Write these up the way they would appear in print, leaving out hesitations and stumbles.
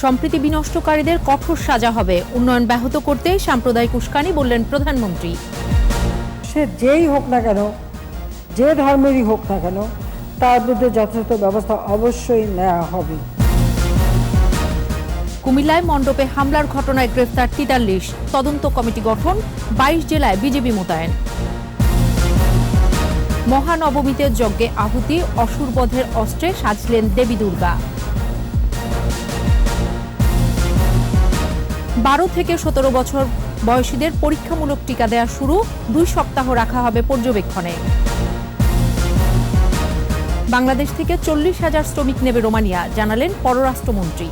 সম্প্রীতি বিনষ্টকারীদের কঠোর সাজা হবে, উন্নয়ন ব্যাহত করতে সাম্প্রদায়িক উস্কানি, বললেন প্রধানমন্ত্রী। সে যেই হোক না কেন, যে ধর্মেরই হোক না কেন, তার বিরুদ্ধে যথাযথ ব্যবস্থা অবশ্যই নেওয়া হবে। কুমিল্লায় মণ্ডপে হামলার ঘটনায় গ্রেফতার ৪৩, তদন্ত কমিটি গঠন, ২২ জেলায় বিজেপি মোতায়েন। মহানবমীতে যজ্ঞে আহুতি, অসুরবধের অস্ত্রে সাজলেন দেবী দুর্গা। ১২ থেকে ১৭ বছর বয়সীদের পরীক্ষামূলক টিকা দেওয়া শুরু, ২ সপ্তাহ রাখা হবে পর্যবেক্ষণে। বাংলাদেশ থেকে ৪০,০০০ শ্রমিক নেবে রোমানিয়া, জানালেন পররাষ্ট্রমন্ত্রী।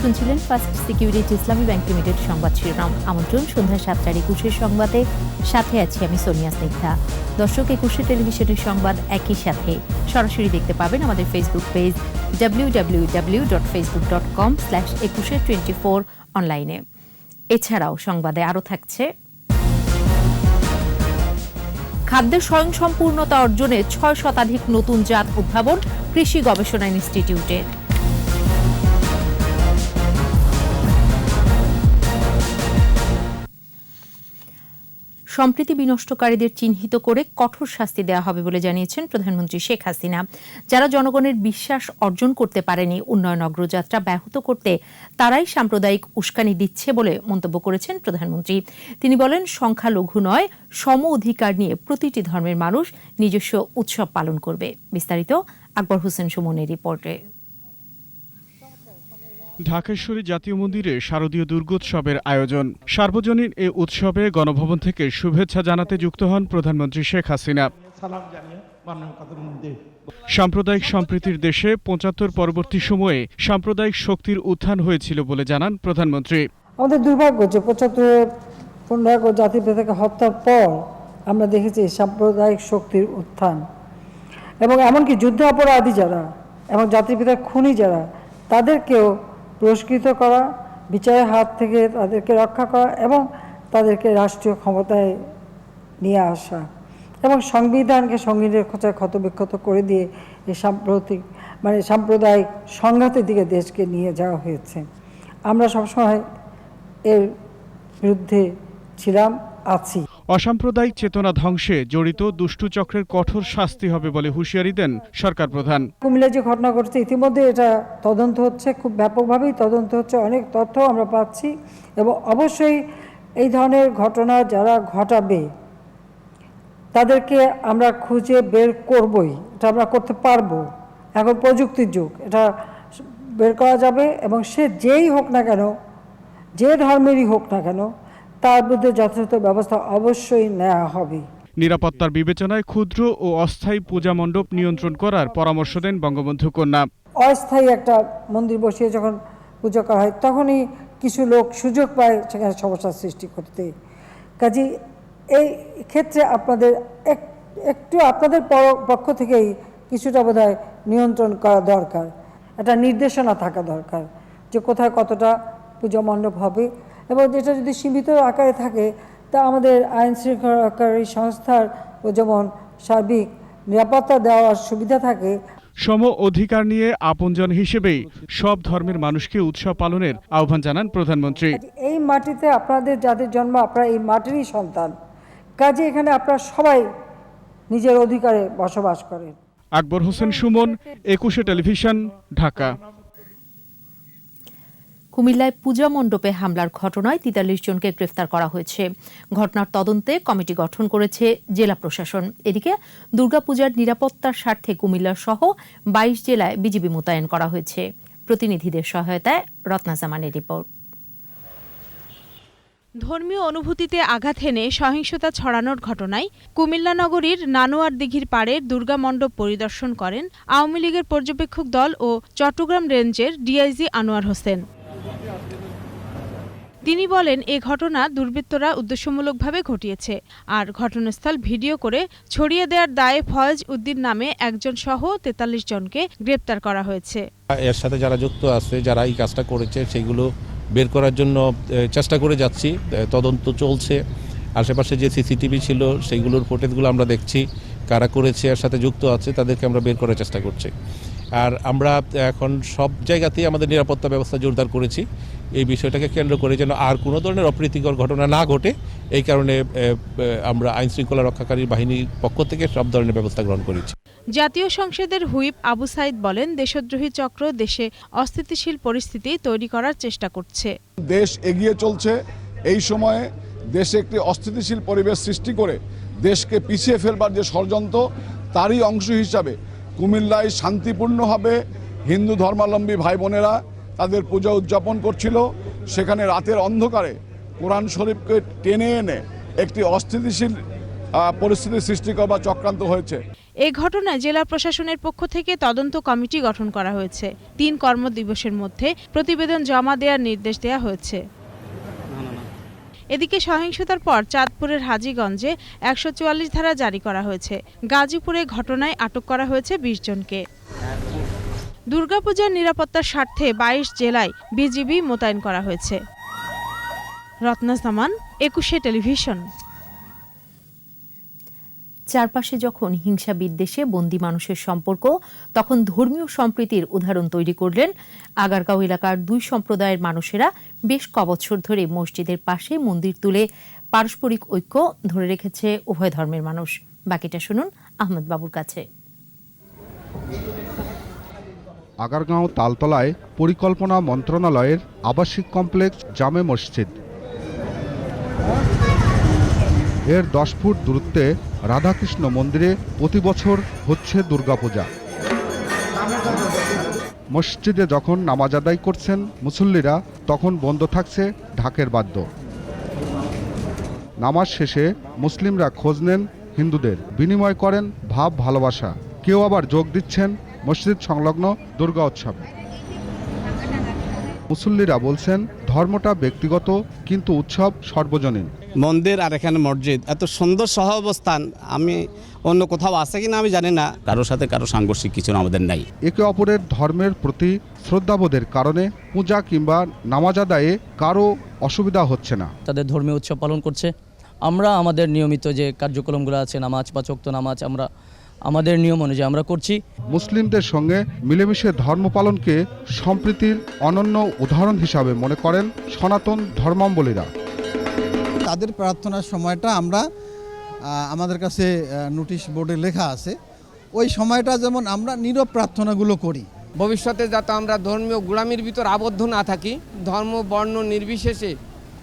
শুনছিলেন ফার্স্ট সিকিউরিটি ইসলামী ব্যাংক লিমিটেড সংবাদ শিরোনাম। আমন্ত্রণ সন্ধ্যা ৭টার ২১ সংবাদে, সাথে আছি আমি সোনিয়া স্নিগ্ধা। দর্শক, ২১ টেলিভিশনের সংবাদ একই সাথে সরাসরি দেখতে পাবেন আমাদের ফেসবুক পেজ www.facebook.com/2124 অনলাইনে। এছাড়াও সংবাদে আরও থাকছে খাদ্যের স্বয়ংসম্পূর্ণতা অর্জনে ৬ শতাধিক নতুন জাত উদ্ভাবন কৃষি গবেষণা ইনস্টিটিউটের। সম্প্রীতি বিনষ্টকারীদের চিহ্নিত করে কঠোর শাস্তি দেওয়া হবে বলে জানিয়েছেন প্রধানমন্ত্রী শেখ হাসিনা। যারা জনগণের বিশ্বাস অর্জন করতে পারেনি, উন্নয়ন অগ্রযাত্রা ব্যাহত করতে তারাই সাম্প্রদায়িক উস্কানি দিচ্ছে বলে মন্তব্য করেছেন প্রধানমন্ত্রী। তিনি বলেন, সংখ্যালঘু নয়, সম অধিকার নিয়ে প্রতিটি ধর্মের মানুষ নিজস্ব উৎসব পালন করবে। বিস্তারিত আকবর হোসেন সুমনের রিপোর্টে। ঢাকেশ্বরী জাতীয় মন্দিরে শারদীয় দুর্গোৎসবের আয়োজন। সার্বজনীন এ উৎসবে গণভবন থেকে শুভেচ্ছা জানাতে যুক্ত হন প্রধানমন্ত্রী শেখ হাসিনা। সাম্প্রদায়িক সম্প্রীতির দেশে ৭৫ পরবর্তী সময়ে সাম্প্রদায়িক শক্তির উত্থান হয়েছিল বলে জানান প্রধানমন্ত্রী। আমাদের দুর্ভাগ্য যে ৭৫ জাতিভেদকে হত্যার পর আমরা দেখেছি সাম্প্রদায়িক শক্তির উত্থান, এবং এমনকি যুদ্ধ অপরাধী যারা এবং জাতিভেদের খুনি যারা, তাদেরকেও পুরস্কৃত করা, বিচারের হাত থেকে তাদেরকে রক্ষা করা এবং তাদেরকে রাষ্ট্রীয় ক্ষমতায় নিয়ে আসা, এবং সংবিধানকে সঙ্গীনের খোঁচায় ক্ষতবিক্ষত করে দিয়ে এই সাম্প্রদায়িক সংঘাতের দিকে দেশকে নিয়ে যাওয়া হয়েছে। আমরা সবসময় এর বিরুদ্ধে ছিলাম, আছি। অসাম্প্রদায়িক চেতনা ধ্বংসে জড়িত দুষ্টু চক্রের কঠোর শাস্তি হবে বলে হুঁশিয়ারি দেন সরকার প্রধান। কুমিল্লায় যে ঘটনা ঘটছে, ইতিমধ্যে এটা তদন্ত হচ্ছে, খুব ব্যাপকভাবেই তদন্ত হচ্ছে, অনেক তথ্য আমরা পাচ্ছি, এবং অবশ্যই এই ধরনের ঘটনা যারা ঘটাবে তাদেরকে আমরা খুঁজে বের করবই। এটা আমরা করতে পারবো, এখন প্রযুক্তির যুগ, এটা বের করা যাবে, এবং সে যেই হোক না কেন, যে ধর্মেরই হোক না কেন, তার বিরুদ্ধে যথাযথ ব্যবস্থা অবশ্যই নেওয়া হবে। নিরাপত্তার বিবেচনায় ক্ষুদ্র ও অস্থায়ী পূজা মণ্ডপ নিয়ন্ত্রণ করার পরামর্শ দেন বঙ্গবন্ধু কন্যা। অস্থায়ী একটা মন্দির বসিয়ে যখন পুজো করা হয়, তখনই কিছু লোক সুযোগ পায় সেখানে সমস্যার সৃষ্টি করতে। কাজেই এই ক্ষেত্রে আপনাদের একটু আপনাদের পক্ষ থেকেই কিছুটা বোধহয় নিয়ন্ত্রণ করা দরকার, একটা নির্দেশনা থাকা দরকার যে কোথায় কতটা পূজা মণ্ডপ হবে, এবং যেটা যদি সীমিত আকারে থাকে তা আমাদের আইন শৃঙ্খলাকারী সংস্থার যেমন সার্বিক নিরাপত্তা দেওয়ার সুবিধা থাকে। সম অধিকার নিয়ে আপনজন হিসেবেই সব ধর্মের মানুষকে উৎসব পালনের আহ্বান জানান প্রধানমন্ত্রী। এই মাটিতে আপনাদের যাদের জন্ম, আপনারা এই মাটিরই সন্তান, কাজে এখানে আপনারা সবাই নিজের অধিকারে বসবাস করেন। আকবর হোসেন সুমন, ২১ টেলিভিশন, ঢাকা। কুমিল্লায় পূজা মণ্ডপে হামলার ঘটনায় ৪৩ জনকে গ্রেফতার করা হয়েছে। ঘটনার তদন্তে কমিটি গঠন করেছে জেলা প্রশাসন। এদিকে দুর্গাপূজার নিরাপত্তার স্বার্থে কুমিল্লা সহ ২২ জেলায় বিজিবি মোতায়েন করা হয়েছে। প্রতিনিধিদের সহায়তায় রত্না জামানের রিপোর্ট। ধর্মীয় অনুভূতিতে আঘাত হেনে সহিংসতা ছড়ানোর ঘটনায় কুমিল্লা নগরীর নানোয়ার দিঘির পাড়ের দুর্গা মণ্ডপ পরিদর্শন করেন আওয়ামী লীগের পর্যবেক্ষক দল ও চট্টগ্রাম রেঞ্জের ডিআইজি আনোয়ার হোসেন। তিনি বলেন, এ ঘটনা দুর্বৃত্তরা উদ্দেশ্যমূলকভাবে ঘটিয়েছে। আর ঘটনাস্থল ভিডিও করে ছড়িয়ে দেওয়ার দায়ে ফয়েজ উদ্দিন নামে একজন সহ ৪৩ জনকে গ্রেপ্তার করা হয়েছে। এর সাথে যারা যুক্ত আছে, যারা এই কাজটা করেছে, সেগুলো বের করার জন্য চেষ্টা করে যাচ্ছি। তদন্ত চলছে। আশেপাশে যে সিসিটিভি ছিল সেইগুলোর ফুটেজগুলো আমরা দেখছি। কারা করেছে, এর সাথে যুক্ত আছে, তাদেরকে আমরা বের করার চেষ্টা করছি। আর আমরা এখন সব জায়গাতেই আমাদের নিরাপত্তা ব্যবস্থা জোরদার করেছি এই বিষয়টাকে কেন্দ্র করে, যেন আর কোনো ধরনের অপ্রীতিকর ঘটনা না ঘটে। এই কারণে আমরা আইন শৃঙ্খলা রক্ষাকারী বাহিনীর পক্ষ থেকে সব ধরনের ব্যবস্থা গ্রহণ করেছি। জাতীয় সংসদের হুইপ আবু সাইদ বলেন, দেশদ্রোহী চক্র দেশে অস্থিতিশীল পরিস্থিতি তৈরি করার চেষ্টা করছে। দেশ এগিয়ে চলছে, এই সময়ে দেশে একটি অস্থিতিশীল পরিবেশ সৃষ্টি করে দেশকে পিছিয়ে ফেলবার যে ষড়যন্ত্র, তারই অংশ হিসাবে কুমিল্লায় শান্তিপূর্ণভাবে হিন্দু ধর্মাবলম্বী ভাই বোনেরা তাদের পূজা উদযাপন করছিল। সেখানে রাতের অন্ধকারে কোরআন শরীফকে টেনে এনে একটি অস্থিতিশীল পরিস্থিতি সৃষ্টি করবার চক্রান্ত হয়েছে। এই ঘটনায় জেলা প্রশাসনের পক্ষ থেকে তদন্ত কমিটি গঠন করা হয়েছে। ৩ কর্মদিবসের মধ্যে প্রতিবেদন জমা দেওয়ার নির্দেশ দেওয়া হয়েছে। এদিকে সহিংসতার পর চাঁদপুরের হাজীগঞ্জে ১৪৪ ধারা জারি করা হয়েছে। গাজীপুরে ঘটনায় আটক করা হয়েছে ২০ জনকে। দুর্গাপূজার নিরাপত্তার স্বার্থে ২২ জেলায় বিজিবি মোতায়েন করা হয়েছে। রত্না সামান, ২১শে টেলিভিশন। চারপাশে যখন হিংসা বিদ্বেষে বন্দী মানুষের সম্পর্ক, তখন ধর্মীয় সম্প্রীতির উদাহরণ তৈরি করলেন আগারগাঁও এলাকার 2 সম্প্রদায়ের মানুষেরা। বেশ কবছর ধরে মসজিদের পাশে মন্দির তুলে পারস্পরিক ঐক্য ধরে রেখেছে উভয় ধর্মের মানুষ। বাকিটা শুনুন আহমদ বাবুর কাছে। আগারগাঁও তালতলায় পরিকল্পনা মন্ত্রণালয়ের আবাসিক কমপ্লেক্স জামে মসজিদ। এর 10 ফুট দূরত্বে রাধাকৃষ্ণ মন্দিরে প্রতি বছর হচ্ছে দুর্গাপূজা। মসজিদে যখন নামাজ আদায় করছেন মুসল্লিরা, তখন বন্ধ থাকছে ঢাকের বাদ্য। নামাজ শেষে মুসলিমরা খোঁজ নেন হিন্দুদের, বিনিময় করেন ভাব ভালোবাসা। কেউ আবার যোগ দিচ্ছেন মসজিদ সংলগ্ন দুর্গা উৎসবে। মুসল্লিরা বলছেন, ধর্মটা ব্যক্তিগত, কিন্তু উৎসব সর্বজনীন। মন্দির আর এখানে মসজিদ, এত সুন্দর সহ অবস্থান আমি অন্য কোথাও আছে কিনা আমি জানি না। কারোর সাথে কারো সাংঘর্ষিক কিছু আমাদের নাই। একে অপরের ধর্মের প্রতি শ্রদ্ধাবোধের কারণে পূজা কিংবা নামাজ আদায়ে কারো অসুবিধা হচ্ছে না। তাদের ধর্মীয় উৎসব পালন করছে। আমরা আমাদের নিয়মিত যে কার্যক্রমগুলো আছে, নামাজ, 5 ওয়াক্ত নামাজ, আমরা আমাদের নিয়ম অনুযায়ী আমরা করছি। মুসলিমদের সঙ্গে মিলেমিশে ধর্ম পালনকে সম্প্রীতির অনন্য উদাহরণ হিসাবে মনে করেন সনাতন ধর্মাবলম্বীরা। তাদের প্রার্থনার সময়টা আমরা আমাদের কাছে নোটিশ বোর্ডে লেখা আছে, ওই সময়টা যেমন আমরা নীরব প্রার্থনাগুলো করি। ভবিষ্যতে যাতে আমরা ধর্মীয় গোলামির ভিতর আবদ্ধ না থাকি, ধর্ম বর্ণ নির্বিশেষে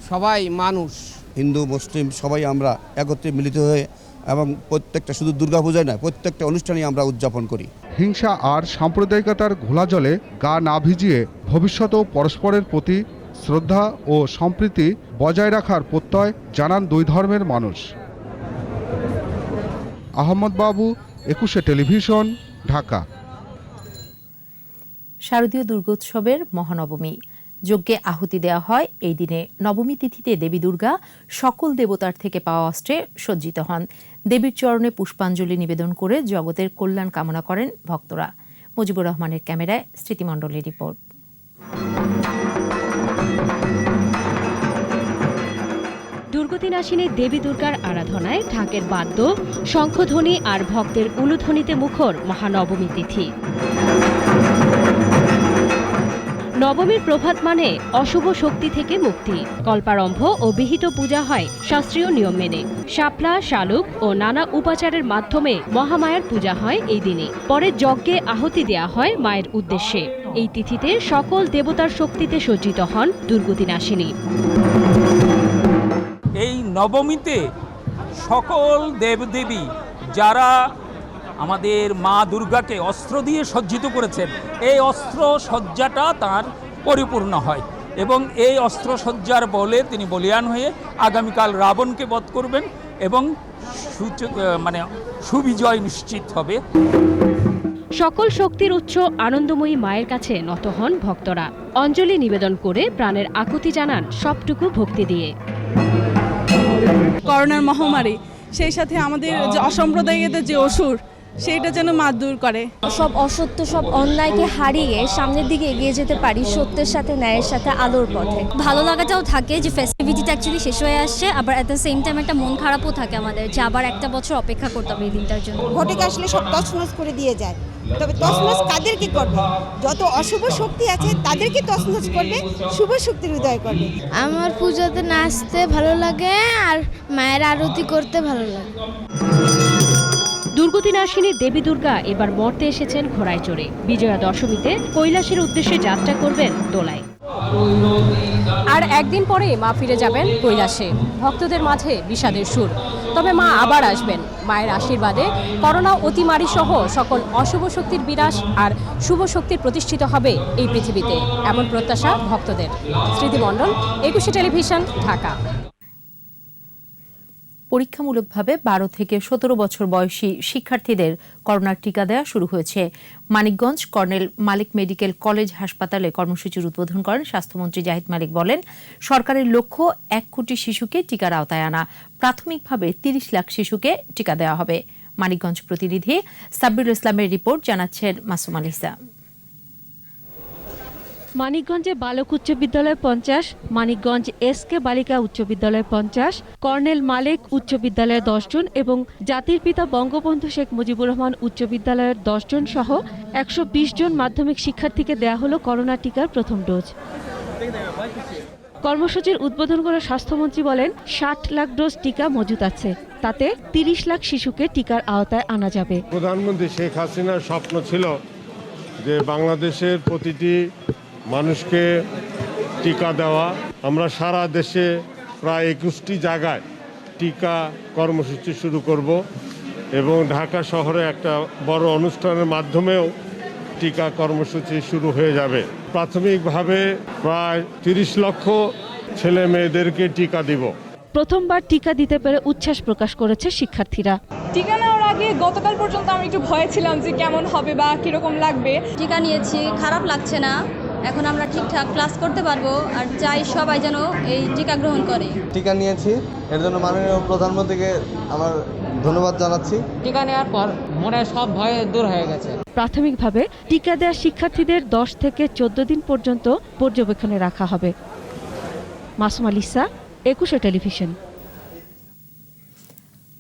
সবাই মানুষ, হিন্দু মুসলিম সবাই আমরা একত্রে মিলিত হয়ে এবং প্রত্যেকটা শুধু দুর্গাপূজায় নয়, প্রত্যেকটা অনুষ্ঠানই আমরা উদযাপন করি। হিংসা আর সাম্প্রদায়িকতার ঘোলা জলে গা না ভিজিয়ে ভবিষ্যতেও পরস্পরের প্রতি শ্রদ্ধা ও সম্প্রীতি বজায় রাখার প্রত্যয় জানান 2 ধর্মের মানুষ। আহমদ বাবু, 21শে টেলিভিশন, ঢাকা। শারদীয় দুর্গোৎসবের মহানবমী যজ্ঞে আহুতি দেওয়া হয় এই দিনে। নবমী তিথিতে দেবী দুর্গা সকল দেবতার থেকে পাওয়া অস্ত্রে সজ্জিত হন। দেবীর চরণে পুষ্পাঞ্জলি নিবেদন করে জগতের কল্যাণ কামনা করেন ভক্তরা। মুজিবুর রহমানের ক্যামেরায় স্মৃতিমণ্ডলের রিপোর্ট। দুর্গতিনাশিনী দেবী দুর্গার আরাধনায় ঢাকের বাদ্য, শঙ্খধ্বনি আর ভক্তের উলুধ্বনিতে মুখর মহানবমী তিথি। নবমীর প্রভাত মানে অশুভ শক্তি থেকে মুক্তি। কল্পারম্ভ ও বিহিত পূজা হয় শাস্ত্রীয় নিয়ম মেনে। শাপলা, শালুক ও নানা উপাচারের মাধ্যমে মহামায়ার পূজা হয় এই দিনে। পরে যজ্ঞে আহুতি দেয়া হয় মায়ের উদ্দেশ্যে। এই তিথিতে সকল দেবতার শক্তিতে সজ্জিত হন দুর্গতিনাশিনী। এই নবমীতে সকল দেবদেবী যারা আমাদের মা দুর্গাকে অস্ত্র দিয়ে সজ্জিত করেছেন, এই অস্ত্র সজ্জাটা তার পরিপূর্ণ হয় এবং এই অস্ত্র সজ্জার বলে তিনি বলীয়ান হয়ে আগামীকাল রাবণকে বধ করবেন এবং সুবিজয় নিশ্চিত হবে। সকল শক্তির উৎস আনন্দময়ী মায়ের কাছে নত হন ভক্তরা। অঞ্জলি নিবেদন করে প্রাণের আকুতি জানান সবটুকু ভক্তি দিয়ে। করোনার মহামারী, সেই সাথে আমাদের যে অসাম্প্রদায়িকতার যে অসুর, সেইটা যেন মা দূর করে। সব অসত্য, সব অন্যায়কে হারিয়ে সামনের দিকে এগিয়ে যেতে পারি সত্যের সাথে, ন্যায়ের সাথে, আলোর পথে। ভালো লাগাটাও থাকে যে ফেস্টিভিটিটা অ্যাকচুয়ালি শেষ হয়ে আসছে, আবার অ্যাট দ্য সেম টাইম একটা মন খারাপও থাকে আমাদের যে আবার একটা বছর অপেক্ষা করতে হবে এই দিনটার জন্য। ভোটে আসলে সব তছনছ করে দিয়ে যায়, তবে তছনছ কাদেরকে করবে? যত অশুভ শক্তি আছে তাদেরকে তছনছ করবে, শুভ শক্তির উদয় করবে। আমার পূজাতে নাচতে ভালো লাগে আর মায়ের আরতি করতে ভালো লাগে। দুর্গতিনাশিনী দেবী দুর্গা এবার মর্তে এসেছেন ঘোড়ায় চড়ে। বিজয়া দশমীতে কৈলাসের উদ্দেশ্যে যাত্রা করবেন দোলায়। আর একদিন পরে মা ফিরে যাবেন কৈলাসে। ভক্তদের মাঝে বিষাদের সুর, তবে মা আবার আসবেন। মায়ের আশীর্বাদে করোনা অতিমারি সহ সকল অশুভ শক্তির বিনাশ আর শুভ শক্তির প্রতিষ্ঠিত হবে এই পৃথিবীতে, এমন প্রত্যাশা ভক্তদের। স্মৃতি মণ্ডল, একুশে টেলিভিশন, ঢাকা। পরীক্ষামূলকভাবে 12 থেকে 17 বছর বয়সী শিক্ষার্থীদের করোনার টিকা দেওয়া শুরু হয়েছে। মানিকগঞ্জ কর্নেল মালিক মেডিকেল কলেজ হাসপাতালে কর্মসূচির উদ্বোধন করেন স্বাস্থ্যমন্ত্রী জাহিদ মালিক। বলেন, সরকারের লক্ষ্য 1 কোটি শিশুকে টিকার আওতায় আনা। প্রাথমিকভাবে 30 লাখ শিশুকে টিকা দেওয়া হবে। মানিকগঞ্জ প্রতিনিধি সাব্বির ইসলামের রিপোর্ট, জানাচ্ছেন মাসুম আলিসা। মানিকগঞ্জে বালক উচ্চ বিদ্যালয় 50, মানিকগঞ্জ এসকে বালিকা উচ্চ বিদ্যালয় 50, কর্নেল মালিক উচ্চ বিদ্যালয়ের 10 জন এবং জাতির পিতা বঙ্গবন্ধু শেখ মুজিবুর রহমান উচ্চ বিদ্যালয়ের 10 জন সহ 120 জন মাধ্যমিক শিক্ষার্থীকে দেয়া হলো করোনা টিকার প্রথম ডোজ। কর্মসূচির উদ্বোধন করে স্বাস্থ্যমন্ত্রী বলেন, 60 লাখ ডোজ টিকা মজুত আছে, তাতে 30 লাখ শিশুকে টিকার আওতায় আনা যাবে। প্রধানমন্ত্রী শেখ হাসিনার স্বপ্ন ছিল যে বাংলাদেশের প্রতিটি মানুষকে টিকা দেওয়া। আমরা সারা দেশে প্রায় 21টি জায়গায় টিকা কর্মসূচি শুরু করব এবং ঢাকা শহরে একটা বড় অনুষ্ঠানের মাধ্যমেও টিকা কর্মসূচি শুরু হয়ে যাবে। প্রাথমিকভাবে প্রায় 30 লক্ষ ছেলে মেয়েদেরকে টিকা দিব। প্রথমবার টিকা দিতে পেরে উচ্ছ্বাস প্রকাশ করেছে শিক্ষার্থীরা। টিকা নেওয়ার আগে গতকাল পর্যন্ত আমি একটু ভয়ে ছিলাম যে কেমন হবে বা কিরকম লাগবে। টিকা নিয়েছি, খারাপ লাগছে না। এখন আমরা ঠিকঠাক ক্লাস করতে পারবো, আর চাই সবাই যেন এই টিকা গ্রহণ করে। টিকা নিয়েছি, এর জন্য মাননীয় প্রধানমন্ত্রীকে আমার ধন্যবাদ জানাচ্ছি। টিকা নেওয়ার পর মনে সব ভয় দূর হয়ে গেছে। প্রাথমিকভাবে টিকা দেওয়া শিক্ষার্থীদের 10 থেকে 14 দিন পর্যন্ত পর্যবেক্ষণে রাখা হবে। মাসুম আলিসা, একুশে টেলিভিশন।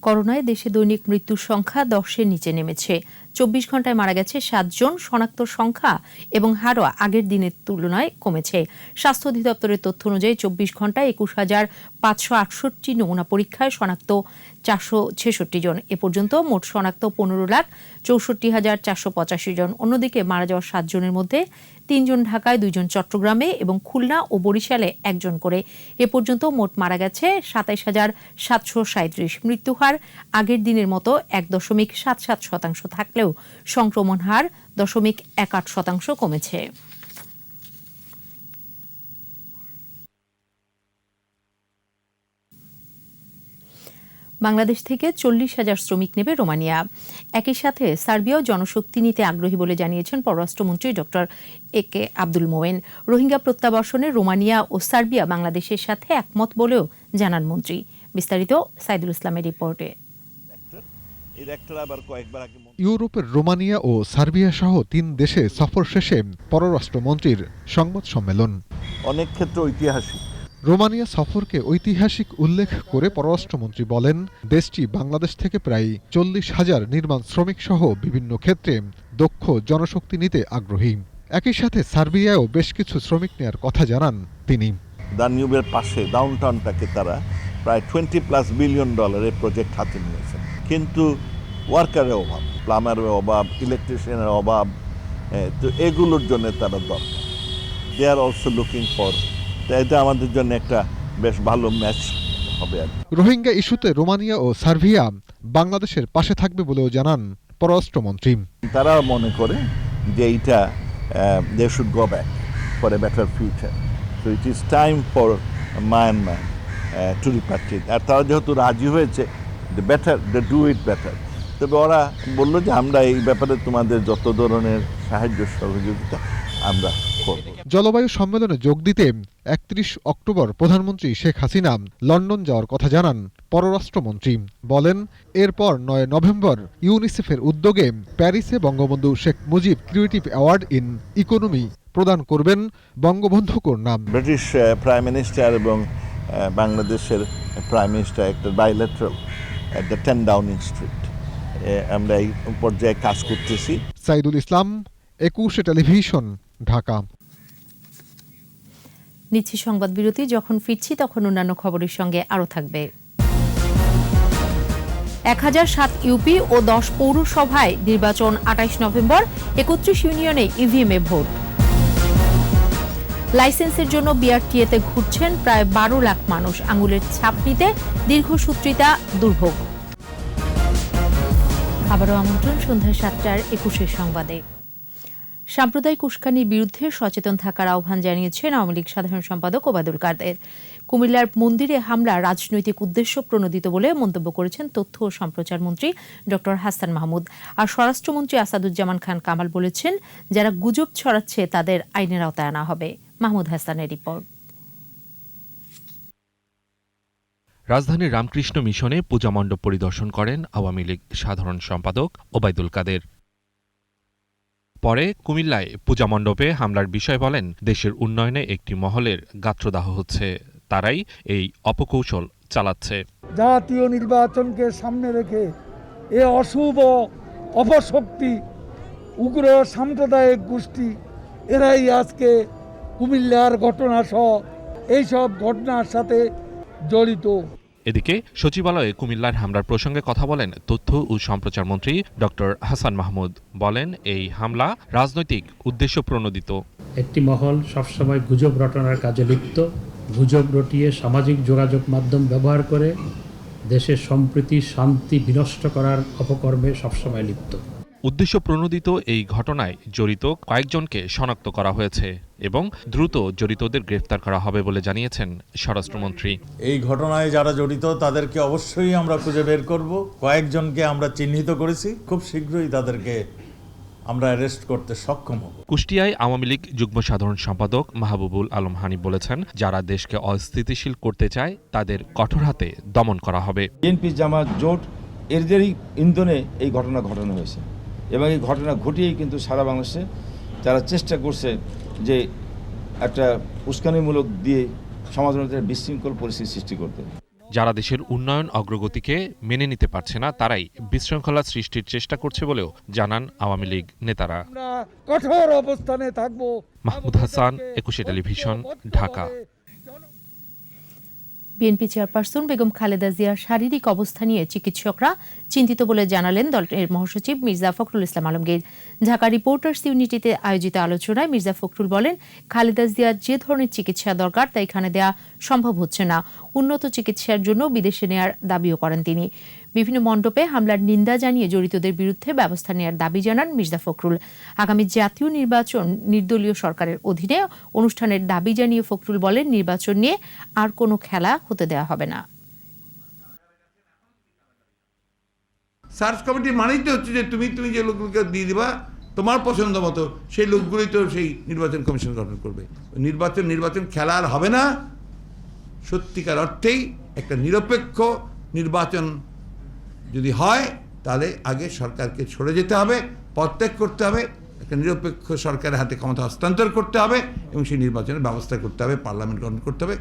করোনায় দেশে দৈনিক মৃত্যুর সংখ্যা 10-এর নিচে নেমেছে। 24 ঘন্টায় মারা গেছে 7 জন। শনাক্ত সংখ্যা এবং হারও আগের দিনের তুলনায় কমেছে। স্বাস্থ্য অধিদপ্তরের তথ্য অনুযায়ী 24 ঘন্টায় 21,568 নমুনা পরীক্ষায় শনাক্ত 466 জন। এ পর্যন্ত মোট শনাক্ত 15,64,485 জন। অন্যদিকে মারা যাওয়া 7 জনের মধ্যে 3 জন ঢাকায়, 2 জন চট্টগ্রামে এবং খুলনা ও বরিশালে 1 জন করে। এ পর্যন্ত মোট মারা গেছে 27,737। মৃত্যু হার আগের দিনের মতো 1.77% থাকলেও সংক্রমণ হার 0.18% কমেছে। বাংলাদেশ থেকে 40,000 শ্রমিক নেবে রোমানিয়া। একই সাথে সার্বিয়াও জনশক্তি নিতে আগ্রহী বলে জানিয়েছেন পররাষ্ট্রমন্ত্রী ডক্টর একে আব্দুল মোমেন। রোহিঙ্গা প্রত্যাবাসনে রোমানিয়া ও সার্বিয়া বাংলাদেশের সাথে একমত বলেও জানান মন্ত্রী। বিস্তারিত সাইদুল ইসলামের রিপোর্টে। ইউরোপের রোমানিয়া ও সার্বিয়া সহ 3 দেশে সফর শেষে পররাষ্ট্রমন্ত্রীর সংবাদ সম্মেলন। অনেক ক্ষেত্রে ঐতিহাসিক। রোমানিয়া সফরকে ঐতিহাসিক উল্লেখ করে পররাষ্ট্রমন্ত্রী বলেন, দেশটি বাংলাদেশ থেকে প্রায় 40,000 নির্মাণ শ্রমিক সহ বিভিন্ন ক্ষেত্রে দক্ষ জনশক্তি নিতে আগ্রহী। একই সাথে সার্বিয়ায়ও বেশ কিছু শ্রমিক নেয়ার কথা জানান তিনি। দানিউবের পাশে ডাউনটাউনটাকে তারা প্রায় $20+ বিলিয়ন প্রজেক্ট হাতে নিয়েছেন, কিন্তু ওয়ার্কারের অভাব, প্লামারের অভাব, ইলেকট্রিশিয়ানের অভাব, তো এগুলোর জন্য তারা দরকার। দে আর অলসো লুকিং ফর, এটা আমাদের জন্য একটা বেশ ভালো ম্যাচ হবে। রোহিঙ্গা ইস্যুতে রোমানিয়া ও সার্বিয়া বাংলাদেশের পাশে থাকবে বলেও জানান পররাষ্ট্রমন্ত্রী। তারা মনে করে যে এইটা they should go back for a better future, so it is time for Myanmar to repatriate. আর তারা যেহেতু রাজি হয়েছে, the better they do it better. তবে ওরা বললো যে আমরা এই ব্যাপারে তোমাদের যত ধরনের সাহায্য সহযোগিতা আমরা করব। জলবায়ু সম্মেলনে যোগ দিতে ৩১ অক্টোবর প্রধানমন্ত্রী শেখ হাসিনা লন্ডন যাওয়ার কথা জানান পররাষ্ট্রমন্ত্রী। বলেন এরপর ৯ নভেম্বর ইউনিসেফের উদ্যোগে প্যারিসে Bangabandhu Sheikh Mujib creative award in economy প্রদান করবেন বঙ্গবন্ধু কন্যা। ব্রিটিশ প্রাইম মিনিস্টার এবং বাংলাদেশের প্রাইম মিনিস্টার একটা bilateral at the 10 Downing street আমরা এই পর্যায়ে কাজ করতেছি। সাইদুল ইসলাম, ২১ টেলিভিশন, ঢাকা। নিচ্ছি সংবাদ বিরতি, যখন ফিরছি তখন অন্যান্য খবরের সঙ্গে আরও থাকবে। ১০০৭ ইউপি ও ১০ পৌরসভায় নির্বাচন ২৮ নভেম্বর, ৩১ ইউনিয়নে ইভিএমে ভোট। লাইসেন্সের জন্য বিআরটিএতে ঘুরছেন প্রায় ১২ লাখ মানুষ, আঙুলের ছাপ নিতে দীর্ঘসূত্রিতা দুর্ভোগ। আবারও আমন্ত্রণ সন্ধ্যা ৭টার ২১ সংবাদে। সাম্প্রদায়িক উস্কানির বিরুদ্ধে সচেতন থাকার আহ্বান জানিয়েছেন আওয়ামী লীগ সাধারণ সম্পাদক ওবায়দুল কাদের। কুমিল্লার মন্দিরে হামলা রাজনৈতিক উদ্দেশ্য প্রণোদিত বলে মন্তব্য করেছেন তথ্য ও সম্প্রচার মন্ত্রী ড হাসান মাহমুদ। আর স্বরাষ্ট্রমন্ত্রী আসাদুজ্জামান খান কামাল বলেছেন, যারা গুজব ছড়াচ্ছে তাদের আইনের আওতায় আনা হবে। মাহমুদ হাসানের রিপোর্ট। রাজধানীর রামকৃষ্ণ মিশনে পূজা মণ্ডপ পরিদর্শন করেন আওয়ামী লীগ সাধারণ সম্পাদক ওবায়দুল কাদের। পরে কুমিল্লায় পূজা মণ্ডপে হামলার বিষয় বলেন, দেশের উন্নয়নে একটি মহলের গাত্রদাহ হচ্ছে, তারাই এই অপকৌশল চালাচ্ছে। জাতীয় নির্বাচনকে সামনে রেখে এ অশুভ অপশক্তি, উগ্র সাম্প্রদায়িক গোষ্ঠী, এরাই আজকে কুমিল্লার ঘটনা সহ এইসব ঘটনার সাথে জড়িত। এদিকে সচিবালয়ে কুমিল্লার হামলার প্রসঙ্গে কথা বলেন তথ্য ও সম্প্রচার মন্ত্রী ড হাসান মাহমুদ। বলেন, এই হামলা রাজনৈতিক উদ্দেশ্য প্রণোদিত। একটি মহল সবসময় গুজব রটনার কাজে লিপ্ত, গুজব রটিয়ে সামাজিক যোগাযোগ মাধ্যম ব্যবহার করে দেশের সম্প্রীতি শান্তি বিনষ্ট করার অপকর্মে সবসময় লিপ্ত। উদ্দেশ্য প্রণোদিত এই ঘটনায় জড়িত কয়েকজনকে শনাক্ত করা হয়েছে এবং দ্রুত জড়িতদের গ্রেফতার করা হবে বলে জানিয়েছেন স্বরাষ্ট্রমন্ত্রী। এই ঘটনায় যারা জড়িত তাদেরকে অবশ্যই আমরা খুঁজে বের করব। কয়েকজনকে আমরা চিহ্নিত করেছি, খুব শীঘ্রই তাদেরকে আমরা অ্যারেস্ট করতে সক্ষম হব। কুষ্টিয়ায় আওয়ামী লীগ যুগ্ম সাধারণ সম্পাদক মাহবুবুল আলম হানিফ বলেছেন, যারা দেশকে অস্থিতিশীল করতে চায় তাদের কঠোর হাতে দমন করা হবে। বিএনপি জামাত জোট এদেরই ইন্ধনে এই ঘটনা ঘটানো হয়েছে এবং এই ঘটনা ঘটিয়েই কিন্তু সারা বাংলাদেশে যারা চেষ্টা করছে যে একটা উস্কানিমূলক দিয়ে সমাজের মধ্যে বিশৃঙ্খল পরিস্থিতি সৃষ্টি করতে। যারা দেশের উন্নয়ন অগ্রগতিকে মেনে নিতে পারছে না তারাই বিশৃঙ্খলা সৃষ্টির চেষ্টা করছে বলেও জানান আওয়ামী লীগ নেতারা। কঠোর অবস্থানে থাকব। Mahmud Hasan, ২১ television, Dhaka. BNP chairperson Begum Khaleda জিয়ার শারীরিক অবস্থা নিয়ে চিকিৎসকরা চিন্তিত বলে জানালেন দলের মহাসচিব মির্জা ফখরুল ইসলাম আলমগীর। ঢাকা রিপোর্টার্স ইউনিটিতে আয়োজিত আলোচনায় মির্জা ফখরুল বলেন, খালেদা জিয়ার যে ধরনের চিকিৎসা দরকার তা এখানে দেয়া সম্ভব হচ্ছে না। উন্নত চিকিৎসার জন্য বিদেশে নেয়ার দাবিও করেন তিনি। বিভিন্ন মণ্ডপে হামলার নিন্দা জানিয়ে জড়িতদের বিরুদ্ধে ব্যবস্থা নেয়ার দাবি জানান মির্জা ফখরুল। আগামী জাতীয় নির্বাচন নির্দলীয় সরকারের অধীনে অনুষ্ঠানের দাবি জানিয়ে ফখরুল বলেন, নির্বাচন নিয়ে আর কোনো খেলা হতে দেওয়া হবে না। সার্চ কমিটি মানেই তো হচ্ছে যে তুমি যে লোকগুলোকে দিয়ে দিবা তোমার পছন্দ মতো, সেই লোকগুলোই তো সেই নির্বাচন কমিশন গঠন করবে। নির্বাচন খেলা আর হবে না। সত্যিকার অর্থেই একটা নিরপেক্ষ নির্বাচন যদি হয় তাহলে আগে সরকারকে সরে যেতে হবে, পদত্যাগ করতে হবে, একটা নিরপেক্ষ সরকারের হাতে ক্ষমতা হস্তান্তর করতে হবে এবং সেই নির্বাচনের ব্যবস্থা করতে হবে, পার্লামেন্ট গঠন করতে হবে।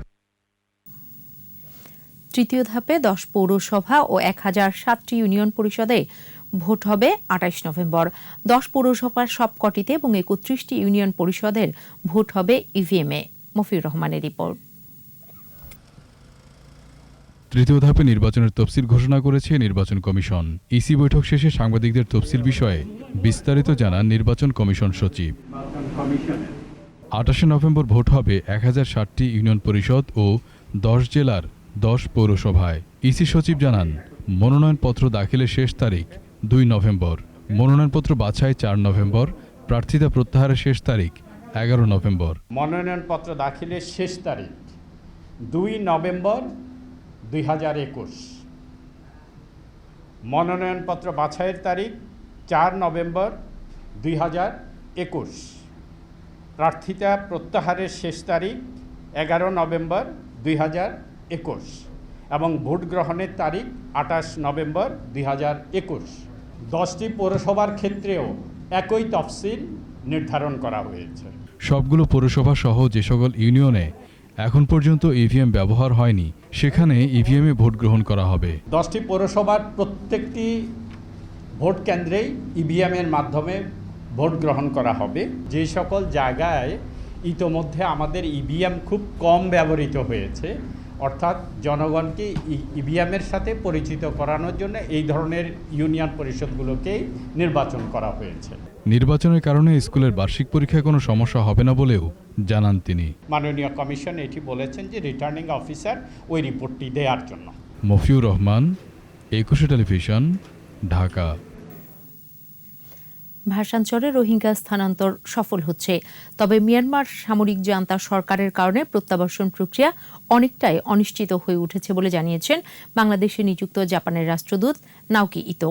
তৃতীয় ধাপে ১০ পৌরসভা ও ১০০৭টি ইউনিয়ন পরিষদে ভোট হবে ২৮ নভেম্বর। ১০ পৌরসভার সবকটিতে এবং ৩১টি ইউনিয়ন পরিষদের ভোট হবে ইভিএমে। মফিউর রহমানের রিপোর্ট। তৃতীয় ধাপে নির্বাচনের তফসিল ঘোষণা করেছে নির্বাচন কমিশন। ইসি বৈঠক শেষে সাংবাদিকদের তফসিল বিষয়ে বিস্তারিত জানান নির্বাচন কমিশন সচিব। ২৮ নভেম্বর ভোট হবে ১০৬০টি ইউনিয়ন পরিষদ ও ১০ জেলার ১০ পৌরসভায়। ইসি সচিব জানান, মনোনয়নপত্র দাখিলের শেষ তারিখ ২ নভেম্বর, মনোনয়নপত্র বাছাই ৪ নভেম্বর, প্রার্থিতা প্রত্যাহারের শেষ তারিখ ১১ নভেম্বর। মনোনয়নপত্র দাখিলের শেষ তারিখ ২ নভেম্বর ২০২১। মনোনয়নপত্র বাছাইয়ের তারিখ 4 নভেম্বর 2021। প্রার্থিতা প্রত্যাহারের শেষ তারিখ 11 নভেম্বর 2021 এবং ভোট গ্রহণের তারিখ 28 নভেম্বর 2021। 10টি পৌরসভার ক্ষেত্রেও একই তফসিল নির্ধারণ করা হয়েছে। সবগুলো পৌরসভা সহ যে সকল ইউনিয়নে এখন পর্যন্ত ইভিএম ব্যবহার হয়নি সেখানে ইভিএমে ভোট গ্রহণ করা হবে। 10টি পৌরসভার প্রত্যেকটি ভোট কেন্দ্রেই ইভিএমের মাধ্যমে ভোট গ্রহণ করা হবে। যে সকল জায়গায় ইতোমধ্যে আমাদের ইভিএম খুব কম ব্যবহৃত হয়েছে, অর্থাৎ জনগণকে ইভিএমের সাথে পরিচিত করানোর জন্য এই ধরনের ইউনিয়ন পরিষদগুলোকেই নির্বাচন করা হয়েছে। নির্বাচনের কারণে স্কুলের বার্ষিক পরীক্ষায় কোনো সমস্যা হবে না বলেও জানান তিনি। মাননীয় কমিশন এটি বলেছেন যে রিটার্নিং অফিসার ওই রিপোর্টটি দেওয়ার জন্য। মফিউর রহমান, 21 টেলিভিশন, ঢাকা। ভাসানচরে রোহিঙ্গা স্থানান্তর সফল হচ্ছে, তবে মিয়ানমার সামরিক জান্তা সরকারের কারণে প্রত্যাবাসন প্রক্রিয়া অনেকটাই অনিশ্চিত হয়ে উঠেছে বলে জানিয়েছেন বাংলাদেশে নিযুক্ত জাপানের রাষ্ট্রদূত নাওকি ইতো।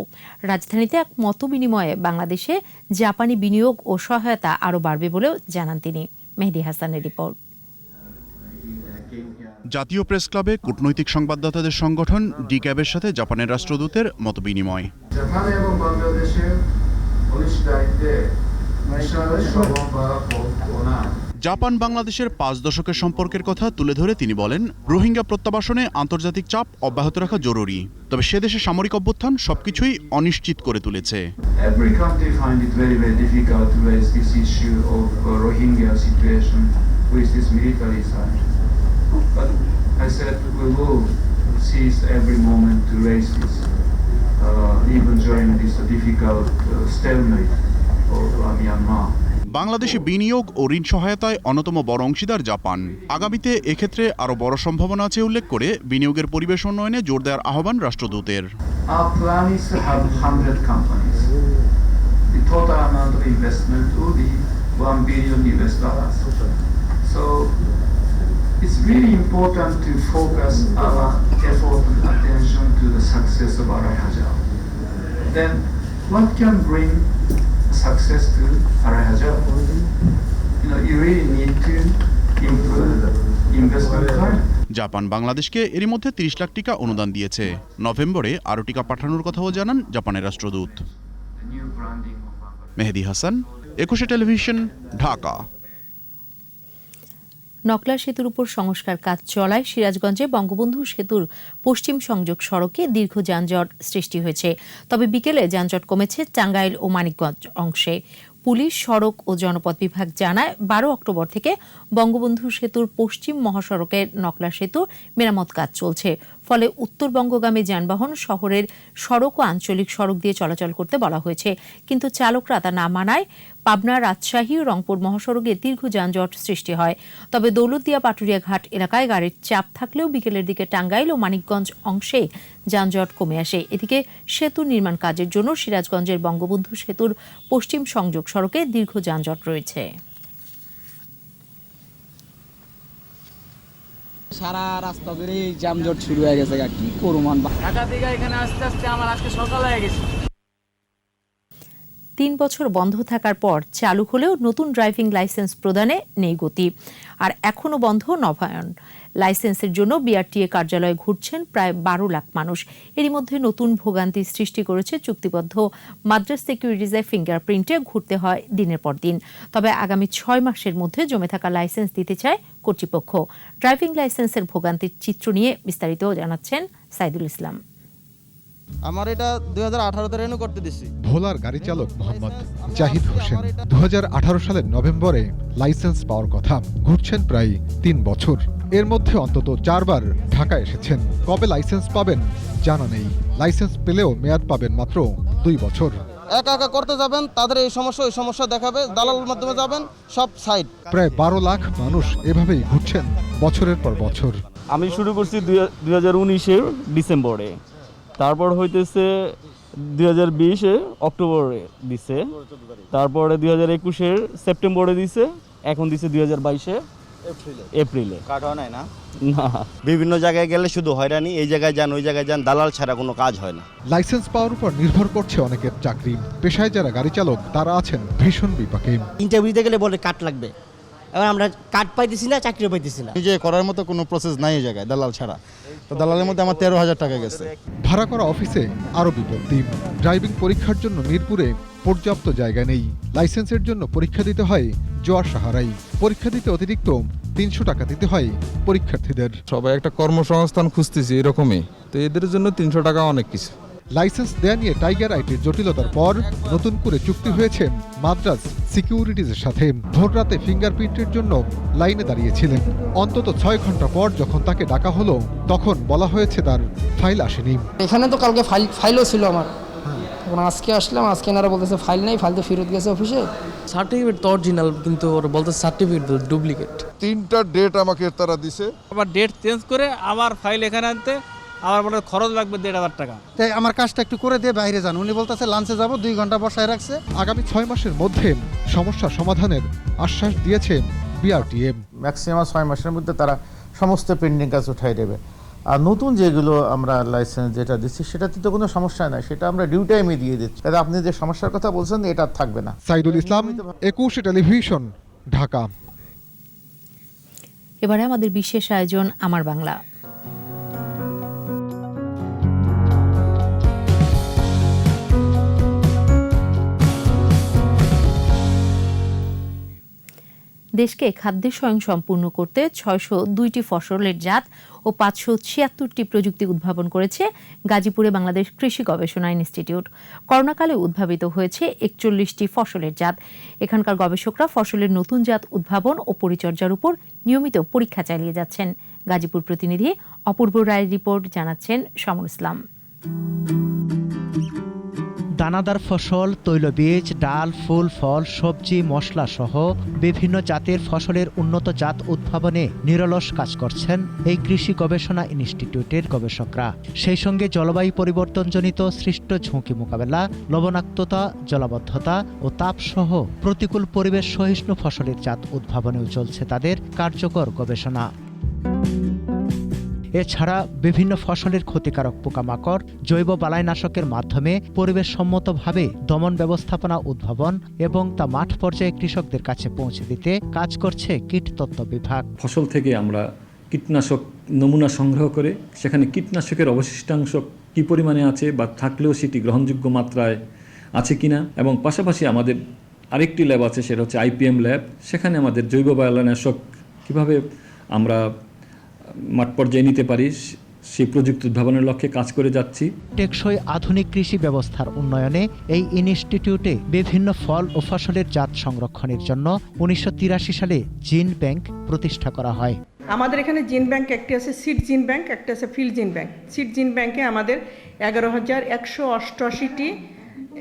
রাজধানীতে এক মতবিনিময়ে বাংলাদেশে জাপানি বিনিয়োগ ও সহায়তা আরও বাড়বে বলেও জানান তিনি। মেহেদী হাসানের রিপোর্ট। জাতীয় প্রেস ক্লাবে কূটনৈতিক সংবাদদাতাদের সংগঠন ডিক্যাবের সাথে জাপানের রাষ্ট্রদূতের মতবিনিময়। জাপান এবং বাংলাদেশের জাপান বাংলাদেশের 5 দশকের সম্পর্কের কথা তুলে ধরে তিনি বলেন, রোহিঙ্গা প্রত্যাবাসনে আন্তর্জাতিক চাপ অব্যাহত রাখা জরুরি, তবে সে দেশে সামরিক অভ্যুত্থান সবকিছুই অনিশ্চিত করে তুলেছে। বাংলাদেশে বিনিয়োগ ও ঋণ সহায়তায় অন্যতম বড় অংশীদার জাপান। আগামীতে এক্ষেত্রে আরও বড় সম্ভাবনা আছে উল্লেখ করে বিনিয়োগের পরিবেশ উন্নয়নে জোর দেওয়ার আহ্বান রাষ্ট্রদূতের। It's really important to focus our effort and attention to the success of Arai Hajar. Then, what can bring success to Arai Hajar? You really need to improve the investment climate. Japan বাংলাদেশকে এরই মধ্যে 30 লাখ টাকা অনুদান দিয়েছে। নভেম্বরে আরও টাকা পাঠানোর কথাও জানান জাপানের রাষ্ট্রদূত। মেহেদী হাসান, 21 টেলিভিশন, ঢাকা। নকলা সেতুর উপর সংস্কার কাজ চলায় সিরাজগঞ্জে বঙ্গবন্ধু সেতুর পশ্চিম সংযোগ সড়কে দীর্ঘ যানজট সৃষ্টি হয়েছে, তবে বিকেলে যানজট কমেছে টাঙ্গাইল ও মানিকগঞ্জ অংশে। পুলিশ, সড়ক ও জনপথ বিভাগ জানায় 12 অক্টোবর থেকে বঙ্গবন্ধু সেতুর পশ্চিম মহাসড়কের নকলা সেতু মেরামত কাজ চলছে, ফলে উত্তরবঙ্গগামী যানবাহন শহরের সড়ক ও আঞ্চলিক সড়ক দিয়ে চলাচল করতে বলা হয়েছে, কিন্তু চালকরা তা না মানায় পাবনা, রাজশাহী ও রংপুর মহাসড়কে দীর্ঘ যানজট সৃষ্টি হয়। তবে দৌলতদিয়া পাটুরিয়া ঘাট এলাকায় গাড়ির চাপ থাকলেও বিকেলের দিকে টাঙ্গাইল ও মানিকগঞ্জ অংশে যানজট কমে আসে। এদিকে সেতু নির্মাণ কাজের জন্য সিরাজগঞ্জের বঙ্গবন্ধু সেতুর পশ্চিম সংযোগ সড়কে দীর্ঘ যানজট রয়েছে। সারা রাস্তা ধরে যানজট শুরু হয়ে গেছে, কি করব ঢাকা থেকে এখানে আস্তে আস্তে আমার আজকে সকাল হয়ে গেছে। 3 বছর বন্ধ থাকার পর চালু হলেও নতুন ড্রাইভিং লাইসেন্স প্রদানে নেই গতি, আর এখনও বন্ধ নবায়ন। লাইসেন্সের জন্য বিআরটিএ কার্যালয়ে ঘুরছেন প্রায় 12 লাখ মানুষ। এরই মধ্যে নতুন ভোগান্তি সৃষ্টি করেছে চুক্তিবদ্ধ মাদ্রাজ সিকিউরিটিজে ফিঙ্গারপ্রিন্টে ঘুরতে হয় দিনের পর দিন। তবে আগামী 6 মাসের মধ্যে জমে থাকা লাইসেন্স দিতে চায় কর্তৃপক্ষ। ড্রাইভিং লাইসেন্সের ভোগান্তির চিত্র নিয়ে বিস্তারিত জানাচ্ছেন সাইদুল ইসলাম। আমার এটা 2018 রেনু করতে দিছি। ভোলার গাড়ি চালক মোহাম্মদ জাহিদ হোসেন 2018 সালের নভেম্বরে লাইসেন্স পাওয়ার কথা। ঘুরছেন প্রায় 3 বছর। এর মধ্যে অন্তত 4 বার ঢাকা এসেছেন। কবে লাইসেন্স পাবেন জানা নেই। লাইসেন্স পেলেও মেয়াদ পাবেন মাত্র 2 বছর। একা একা করতে যাবেন, তাদের এই সমস্যা দেখাবে, দালালের মাধ্যমে যাবেন, সব সাইড। প্রায় 12 লাখ মানুষ এভাবেই ঘুরছেন বছরের পর বছর। আমি শুরু করছি 2019-এর ডিসেম্বরে, তারপর হইতেছে 2020-এ অক্টোবরে দিছে, তারপরে 2021-এর সেপ্টেম্বরে দিছে, এখন দিছে 2022-এ এপ্রিলে। কাট হয় নাই না? না, বিভিন্ন জায়গায় গেলে শুধু হয়রানি, এই জায়গায় যান ওই জায়গায় যান, দালাল ছাড়া কোনো কাজ হয় না। লাইসেন্স পাওয়ার উপর নির্ভর করছে অনেকের চাকরি। পেশায় যারা গাড়ি চালক তারা আছেন ভীষণ বিপাকে। ইন্টারভিউ দিতে গেলে বলে কাট লাগবে, এবার আমরা কাট পাইতেছি না, চাকরিও পাইতেছি না। নিজে করার মতো কোনো প্রসেস নাই এই জায়গায়, দালাল ছাড়া। তো দালালের মধ্যে আমার 13,000 টাকা গেছে। ভাড়া করা অফিসে আরও বিপত্তি। ড্রাইভিং পরীক্ষার জন্য মিরপুরে পর্যাপ্ত জায়গা নেই। লাইসেন্সের জন্য পরীক্ষা দিতে হয় জোয়ার সাহারাই। পরীক্ষা দিতে অতিরিক্ত 300 টাকা দিতে হয় পরীক্ষার্থীদের। সবাই একটা কর্মসংস্থান খুঁজতেছি এরকমই, তো এদের জন্য 300 টাকা অনেক কিছু। লাইসেন্স দেয়া নিয়ে টাইগার আইটির জটিলতার পর নতুন করে চুক্তি হয়েছে মাদ্রাজ সিকিউরিটিজের সাথে। ভোররাতে ফিঙ্গারপ্রিন্টের জন্য লাইনে দাঁড়িয়েছিলেন। অন্তত 6 ঘন্টা পর যখন তাকে ডাকা হলো তখন বলা হয়েছে তার ফাইল আসেনি। এখানে তো কালকে ফাইলও ছিল আমার, এখন আজকে আসলাম, আজকে এনারা বলতেছে ফাইল নাই, ফাইল তো ফেরত গেছে অফিসে। সার্টিফিকেট তো অরিজিনাল, কিন্তু ওরা বলতে সার্টিফিকেট ডুপ্লিকেট। 3টা ডেট আমাকে তারা দিছে, আবার ডেট চেঞ্জ করে আবার ফাইল এখানে আনতে আমার মনে খরচ লাগবে 1,500 টাকা। তাই আমার কাজটা একটু করে দিয়ে বাইরে যান। উনি বলতেছে লাঞ্চে যাব, 2 ঘন্টা বসায় রাখছে। আগামী 6 মাসের মধ্যে সমস্যা সমাধানের আশ্বাস দিয়েছে বিআরটিএ। ম্যাক্সিমাম 6 মাসের মধ্যে তারা সমস্ত পেন্ডিং কাজ উঠাই দেবে। আর নতুন যেগুলো আমরা লাইসেন্স যেটা দিচ্ছি সেটাতে তো কোনো সমস্যা নাই, সেটা আমরা ডিউ টাইমে দিয়ে দিচ্ছি। তাহলে আপনি যে সমস্যার কথা বলছেন এটা থাকবে না। সাইদুল ইসলাম, 21 টেলিভিশন, ঢাকা। এবারে আমাদের বিশেষ আয়োজন আমার বাংলা। দেশকে খাদ্যে স্বয়ংসম্পূর্ণ করতে 602টি ফসলের জাত ও 576টি প্রযুক্তি উদ্ভাবন করেছে গাজীপুরে বাংলাদেশ কৃষি গবেষণা ইনস্টিটিউট। করোনাকালে উদ্ভাবিত হয়েছে 41টি ফসলের জাত। এখানকার গবেষকরা ফসলের নতুন জাত উদ্ভাবন ও পরিচর্যার উপর নিয়মিত পরীক্ষা চালিয়ে যাচ্ছেন। গাজীপুর প্রতিনিধি অপূর্ব রায়ের রিপোর্ট, জানাচ্ছেন সমর ইসলাম। দানাদার ফসল, তৈলবীজ, ডাল, ফুল, ফল, সবজি, মশলা সহ বিভিন্ন জাতের ফসলের উন্নত জাত উদ্ভাবনে নিরলস কাজ করছেন এই কৃষি গবেষণা ইনস্টিটিউটের গবেষকরা। সেই সঙ্গে জলবায়ু পরিবর্তনজনিত সৃষ্ট ঝুঁকি মোকাবেলা, লবণাক্ততা, জলাবদ্ধতা ও তাপসহ প্রতিকূল পরিবেশ সহিষ্ণু ফসলের জাত উদ্ভাবনেও চলছে তাদের কার্যকর গবেষণা। এছাড়া বিভিন্ন ফসলের ক্ষতিকারক পোকামাকড় জৈব বালাইনাশকের মাধ্যমে পরিবেশ সম্মতভাবে দমন ব্যবস্থাপনা উদ্ভাবন এবং তা মাঠ পর্যায়ে কৃষকদের কাছে পৌঁছে দিতে কাজ করছে কীটতত্ত্ব বিভাগ। ফসল থেকে আমরা কীটনাশক নমুনা সংগ্রহ করে সেখানে কীটনাশকের অবশিষ্টাংশ কী পরিমাণে আছে বা থাকলেও সেটি গ্রহণযোগ্য মাত্রায় আছে কিনা, এবং পাশাপাশি আমাদের আরেকটি ল্যাব আছে, সেটা হচ্ছে IPM ল্যাব। সেখানে আমাদের জৈব বালাইনাশক কীভাবে আমরা মাঠ পর্যায়ে নিতে পারি সেই প্রযুক্তি উদ্ভাবনের লক্ষ্যে কাজ করে যাচ্ছি। টেকসই আধুনিক কৃষি ব্যবস্থার উন্নয়নে এই ইনস্টিটিউটে বিভিন্ন ফল ও ফসলের জাত সংরক্ষণের জন্য 1983 সালে জিন ব্যাংক প্রতিষ্ঠা করা হয়। আমাদের এখানে জিন ব্যাংক একটি আছে, সিড জিন ব্যাংক একটা আছে, ফিল্ড জিন ব্যাংক। সিড জিন ব্যাংকে আমাদের 11,188টি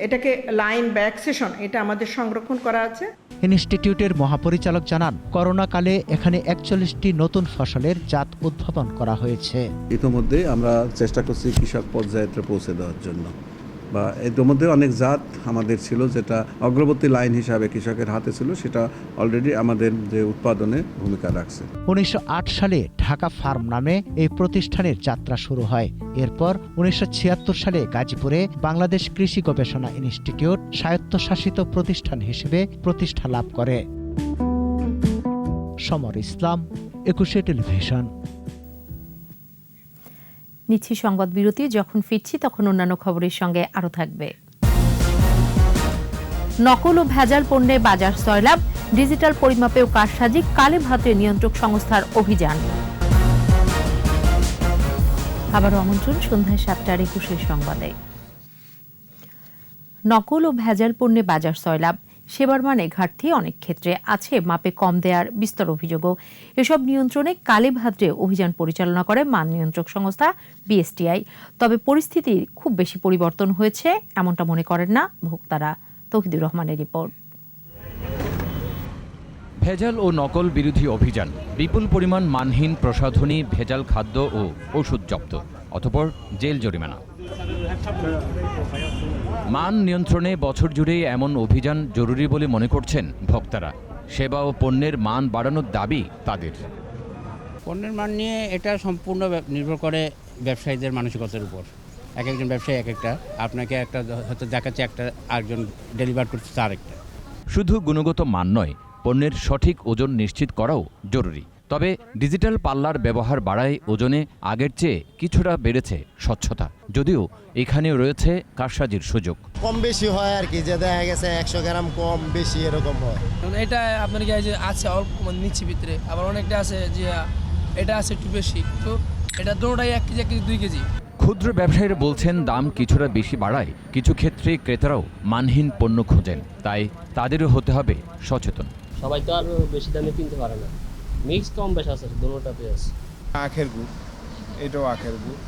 এটাকে লাইন বা অ্যাক্সেশন এটা আমাদের সংরক্ষণ করা আছে। ইনস্টিটিউটের মহাপরিচালক জানান, করোনাকালে এখানে 41টি নতুন ফসলের জাত উদ্ভাবন করা হয়েছে। ইতিমধ্যে আমরা চেষ্টা করছি কৃষক পর্যায়ে পৌঁছে দেওয়ার জন্য, বা ইতিমধ্যে অনেক জাত আমাদের ছিল যেটা অগ্রবর্তী লাইন হিসাবে কৃষকের হাতে ছিল, সেটা অলরেডি আমাদের যে উৎপাদনে ভূমিকা রাখছে। 1908 সালে ঢাকা ফার্ম নামে এই প্রতিষ্ঠানের যাত্রা শুরু হয়। এরপর 1976 সালে গাজীপুরে বাংলাদেশ কৃষি গবেষণা ইনস্টিটিউট স্বায়ত্তশাসিত প্রতিষ্ঠান হিসেবে প্রতিষ্ঠা লাভ করে। সমর ইসলাম, 21 টেলিভিশন। নিচ্ছি সংবাদ বিরতি। যখন ফিরছি তখন অন্যান্য খবরের সঙ্গে আরো থাকবে। নকল ও ভেজাল পণ্যে বাজার সয়লাব, ডিজিটাল পরিমাপেও কারসাজি, কালেভাদ্রে নিয়ন্ত্রক সংস্থার অভিযান। আবারও আমন্ত্রণ সন্ধ্যায় 7:21 সংবাদে। নকল ও ভেজাল পণ্যে বাজার সয়লাব, সেবার মানে ঘাটতি অনেক ক্ষেত্রে আছে, মাপে কম দেয়ার বিস্তর অভিযোগও। এসব নিয়ন্ত্রণে কালেভাদ্রে অভিযান পরিচালনা করে মান নিয়ন্ত্রক সংস্থা BSTI। তবে পরিস্থিতির খুব বেশি পরিবর্তন হয়েছে এমনটা মনে করেন না ভোক্তারা। তৌহিদুর রহমানের রিপোর্ট। ভেজাল ও নকল বিরোধী অভিযান, বিপুল পরিমাণ মানহীন প্রসাধনী, ভেজাল খাদ্য ও ওষুধ জব্দ, অতঃপর জেল জরিমানা। মান নিয়ন্ত্রণে বছর জুড়ে এমন অভিযান জরুরি বলে মনে করছেন ভোক্তারা। সেবা ও পণ্যের মান বাড়ানোর দাবি তাদের। পণ্যের মান নিয়ে এটা সম্পূর্ণ নির্ভর করে ব্যবসায়ীদের মানসিকতার উপর। এক একজন ব্যবসায়ী এক একটা, আপনাকে একটা হয়তো দেখাচ্ছে একটা, আরেকজন ডেলিভার করছে আরেকটা। শুধু গুণগত মান নয়, পণ্যের সঠিক ওজন নিশ্চিত করাও জরুরি। তবে ডিজিটাল পাল্লার ব্যবহার বাড়ায় ওজনে আগের চেয়ে কিছুটা বেড়েছে স্বচ্ছতা, যদিও এখানেও রয়েছে কারসাজির সুযোগ। কম বেশি হয় আর কি, যে দেখা গেছে 100 গ্রাম কম বেশি এরকম হয়। এটা আপনার কি যে আছে অল্প নিচ্ছি ভিতরে, আবার অনেকটা আছে যে এটা আছে একটু বেশি, তো এটা দুটোটাই 1 কেজি 1 কেজি 2 কেজি। ক্ষুদ্র ব্যবসায়ীরা বলছেন দাম কিছুটা বেশি বাড়ায় কিছু ক্ষেত্রে ক্রেতারাও মানহীন পণ্য খোঁজেন, তাই তাদেরও হতে হবে সচেতন। সবাই তো আর বেশি দামে কিনতে পারে না, মিক্স কম বেশ আছে, দুটোটাতে আছে। আখের গুড়, এটাও আখের গুড়,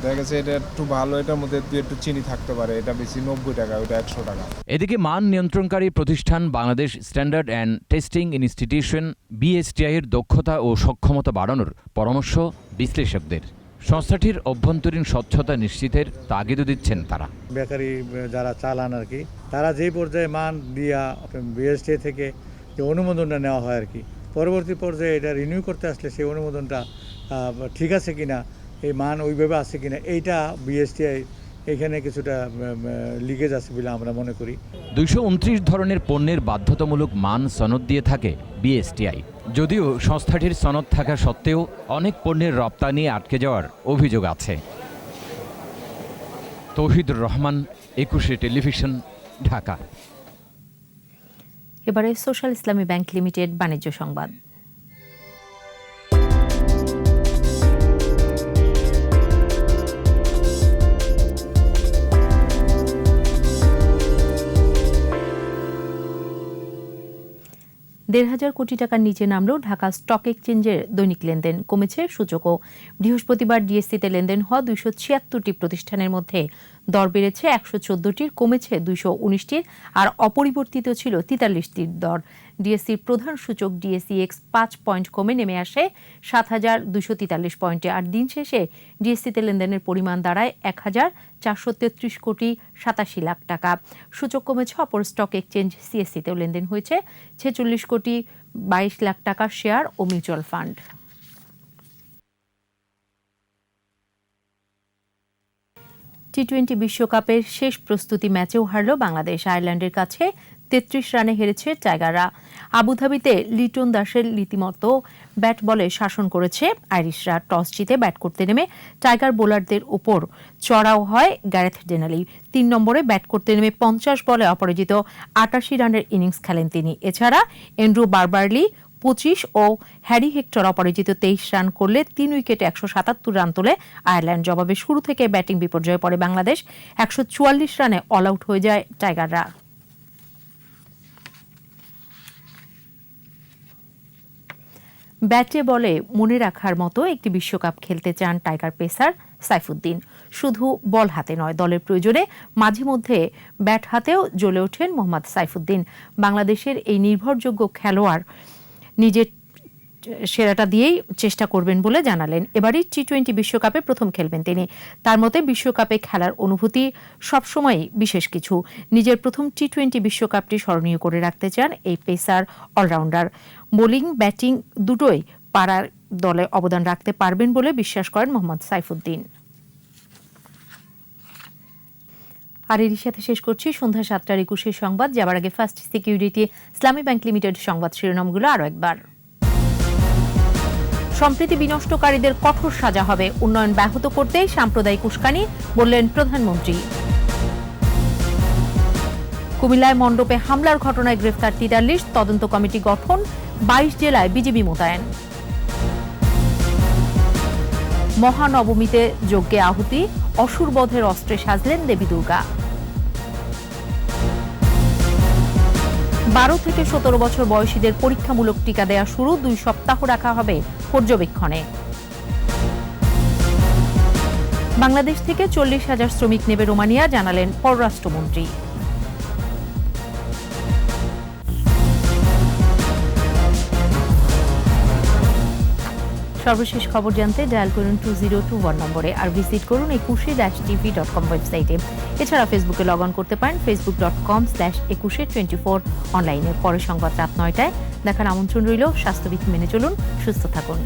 দেখা গেছে এটা একটু ভালো, এটার মধ্যে একটু চিনি থাকতে পারে, এটা বেশি 90 টাকা, ওটা 100 টাকা। এদিকে মান নিয়ন্ত্রণকারী প্রতিষ্ঠান Bangladesh standard and testing institution BSTI এর দক্ষতা ও সক্ষমতা বাড়ানোর পরামর্শ বিশ্লেষকদের। সংস্থাটির অভ্যন্তরীণ স্বচ্ছতা নিশ্চিতের তাগিদও দিচ্ছেন তারা। বেকারি যারা চালান আর কি, তারা যেই পর্যায়ে মান দিয়া BSTI থেকে যে অনুমোদনটা নেওয়া হয় আর কি, পরবর্তী পর্যায়ে এটা রিনিউ করতে আসলে সেই অনুমোদনটা ঠিক আছে কিনা, এই মান ওইভাবে আছে কিনা, এইটা BSTI এখানে কিছুটা লিকেজ আছে বলে আমরা মনে করি। 229 ধরনের পণ্যের বাধ্যতামূলক মান সনদ দিয়ে থাকে BSTI, যদিও সংস্থাটির সনদ থাকা সত্ত্বেও অনেক পণ্যের রপ্তানি আটকে যাওয়ার অভিযোগ আছে। তৌহিদুর রহমান, 21 টেলিভিশন, ঢাকা। এবারে সোশ্যাল ইসলামী ব্যাংক লিমিটেড বাণিজ্য সংবাদ। $1,500 কোটি টাকার নিচে নামলেও ঢাকা স্টক এক্সচেঞ্জের দৈনিক লেনদেন কমেছে সূচকও। বৃহস্পতিবার ডিএসসিতে লেনদেন হওয়া 276টি প্রতিষ্ঠানের মধ্যে দর বেড়েছে 114টির, কমেছে 219টির, আর অপরিবর্তিত ছিল 43টির দর। ডিএসসির প্রধান সূচক DSEX 5 পয়েন্ট কমে নেমে আসে 7,243 পয়েন্টে, আর দিন শেষে ডিএসসিতে লেনদেনের পরিমাণ দাঁড়ায় 1,433 কোটি 87 লাখ টাকা। সূচক কমেছে অপর স্টক এক্সচেঞ্জ CSE-তেও লেনদেন হয়েছে 46 কোটি 22 লাখ টাকার শেয়ার ও মিউচুয়াল ফান্ড। টি-20 বিশ্বকাপের শেষ প্রস্তুতি ম্যাচেও হারল বাংলাদেশ। আয়ারল্যান্ডের কাছে 33 রানে হেরেছে টাইগাররা। আবুধাবিতে লিটন দাসের রীতিমতো ব্যাট বলে শাসন করেছে আইরিশরা। টস জিতে ব্যাট করতে নেমে টাইগার বোলারদের উপর চড়াও হয় গ্যারেথ ডেনালি। 3 নম্বরে ব্যাট করতে নেমে 50 বলে অপরাজিত 88 রানের ইনিংস খেলেন তিনি। এছাড়া এন্ড্রু বারবারলি 25 ও হ্যারি হেক্টর অপরাজিত 23 রান করলে 3 উইকেটে 177 রান তোলে আয়ারল্যান্ড। জবাবে শুরু থেকে ব্যাটিং বিপর্যয়ে পড়ে বাংলাদেশ। 144 রানে অল আউট হয়ে যায় টাইগাররা। ব্যাটে বলে মনে রাখার মতো একটি বিশ্বকাপ খেলতে চান টাইগার পেসার সাইফুদ্দিন। শুধু বল হাতে নয়, দলের প্রয়োজনে মাঝে মধ্যে ব্যাট হাতেও জ্বলে ওঠেন মোহাম্মদ সাইফুদ্দিন। বাংলাদেশের এই নির্ভরযোগ্য খেলোয়াড় নিজের সেরাটা দিয়েই চেষ্টা করবেন বলে জানালেন। এবারই টি-20 বিশ্বকাপে প্রথম খেলবেন তিনি। তার মতে বিশ্বকাপে খেলার অনুভূতি সবসময় বিশেষ কিছু। নিজের প্রথম টি-20 বিশ্বকাপটি স্মরণীয় করে রাখতে চান এই পেসার অলরাউন্ডার। বোলিং ব্যাটিং দুটোই পাড়ার দলে অবদান রাখতে পারবেন বলে বিশ্বাস করেন মোহাম্মদ সাইফুদ্দিন। আর এরই সাথে শেষ করছি সন্ধ্যা 7টার 21 সংবাদ। যাবার আগে ফার্স্ট সিকিউরিটি ইসলামী ব্যাংক লিমিটেড সংবাদ শিরোনামগুলো আরও একবার। সম্প্রীতি বিনষ্টকারীদের কঠোর সাজা হবে, উন্নয়ন ব্যাহত করতে সাম্প্রদায়িক উস্কানি, বললেন প্রধানমন্ত্রী। কুমিল্লায় মণ্ডপে হামলার ঘটনায় গ্রেফতার 43, তদন্ত কমিটি গঠন, 22 জেলায় বিজিবি মোতায়েন। মহানবমীতে যজ্ঞে আহুতি, অসুরবধের অস্ত্রে সাজলেন দেবী দুর্গা। 12 থেকে 17 বছর বয়সীদের পরীক্ষামূলক টিকা দেয়া শুরু, 2 সপ্তাহ রাখা হবে পর্যবেক্ষণে। বাংলাদেশ থেকে 40,000 শ্রমিক নেবে রোমানিয়া, জানালেন পররাষ্ট্রমন্ত্রী। সর্বশেষ খবর জানতে ডায়াল করুন 2021 নম্বরে আর ভিজিট করুন ekushe-tv.com ওয়েবসাইটে। এছাড়া ফেসবুকে লগ অন করতে পারেন facebook.com/ekushe24 অনলাইনে। পরের সংবাদ রাত 9টায় দেখার আমন্ত্রণ রইল। স্বাস্থ্যবিধি মেনে চলুন, সুস্থ থাকুন।